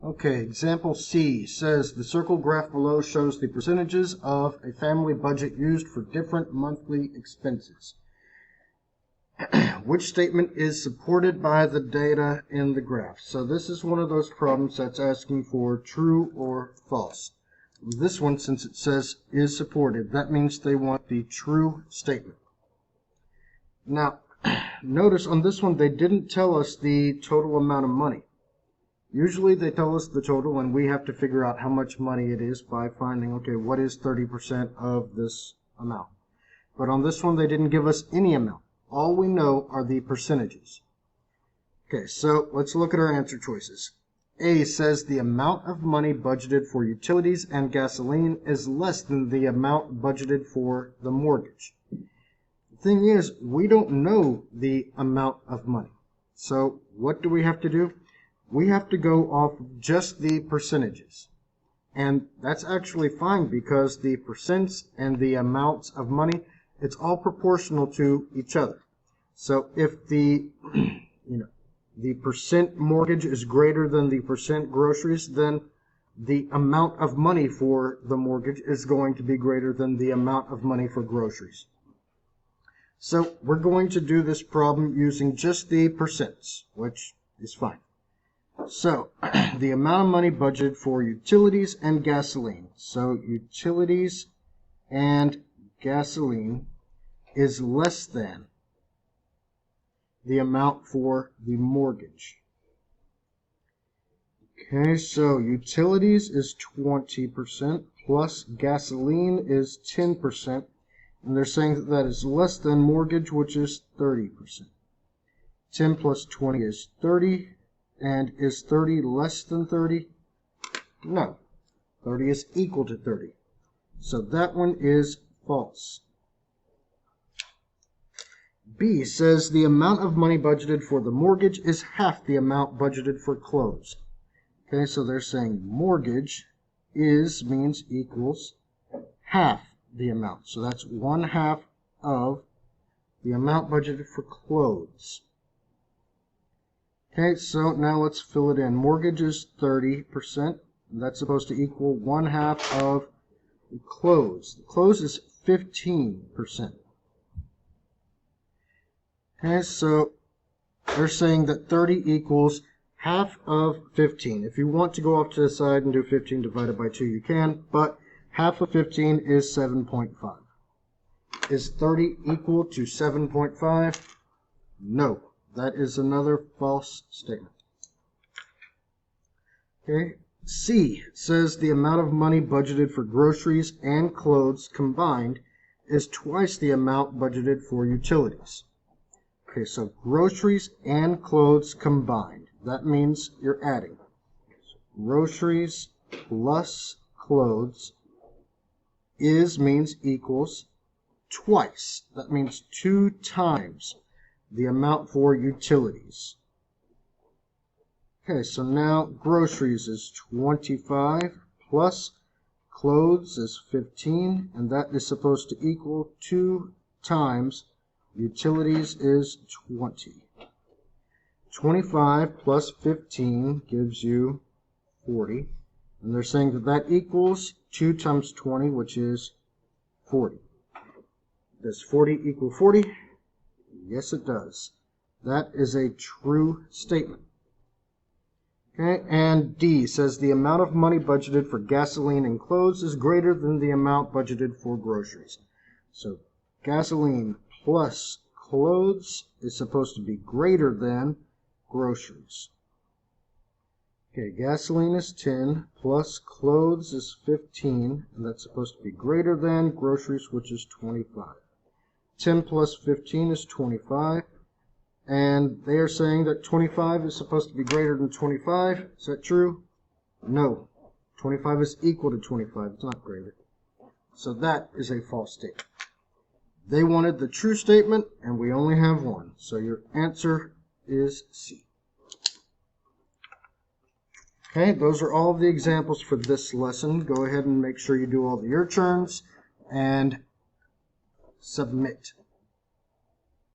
Okay, example C says the circle graph below shows the percentages of a family budget used for different monthly expenses. Which statement is supported by the data in the graph? So this is one of those problems that's asking for true or false. This one, since it says is supported, that means they want the true statement. Now, notice on this one they didn't tell us the total amount of money. Usually they tell us the total and we have to figure out how much money it is by finding, okay, what is 30% of this amount? But on this one they didn't give us any amount. All we know are the percentages. Okay, so let's look at our answer choices. A says the amount of money budgeted for utilities and gasoline is less than the amount budgeted for the mortgage. The thing is, we don't know the amount of money. So what do we have to do? We have to go off of just the percentages. And that's actually fine because the percents and the amounts of money, it's all proportional to each other. So if the the percent mortgage is greater than the percent groceries, then the amount of money for the mortgage is going to be greater than the amount of money for groceries. So we're going to do this problem using just the percents, which is fine. So the amount of money budgeted for utilities and gasoline. So utilities and gasoline is less than the amount for the mortgage. Okay, so utilities is 20% plus gasoline is 10%. And they're saying that that is less than mortgage, which is 30%. 10 plus 20 is 30. And is 30 less than 30? No. 30 is equal to 30. So that one is false. B says the amount of money budgeted for the mortgage is half the amount budgeted for clothes. Okay, so they're saying mortgage is means equals half the amount. So that's 1/2 of the amount budgeted for clothes. Okay, so now let's fill it in. Mortgage is 30%. And that's supposed to equal 1/2 of the clothes. The clothes is 15%. Okay, so they're saying that 30 equals half of 15. If you want to go off to the side and do 15 divided by 2, you can, but half of 15 is 7.5. Is 30 equal to 7.5? No. That is another false statement. Okay. C says the amount of money budgeted for groceries and clothes combined is twice the amount budgeted for utilities. Okay, so groceries and clothes combined. That means you're adding. So groceries plus clothes means equals twice. That means 2 times the amount for utilities. Okay, so now groceries is 25 plus clothes is 15, and that is supposed to equal 2 times utilities is 20. 25 plus 15 gives you 40, and they're saying that that equals 2 times 20, which is 40. Does 40 equal 40? Yes, it does. That is a true statement. Okay, and D says the amount of money budgeted for gasoline and clothes is greater than the amount budgeted for groceries. So gasoline plus clothes is supposed to be greater than groceries. Okay, gasoline is 10 plus clothes is 15, and that's supposed to be greater than groceries, which is 25. 10 plus 15 is 25, and they are saying that 25 is supposed to be greater than 25. Is that true? No. 25 is equal to 25. It's not greater. So that is a false statement. They wanted the true statement, and we only have one. So your answer is C. Okay, those are all the examples for this lesson. Go ahead and make sure you do all the your turns and submit.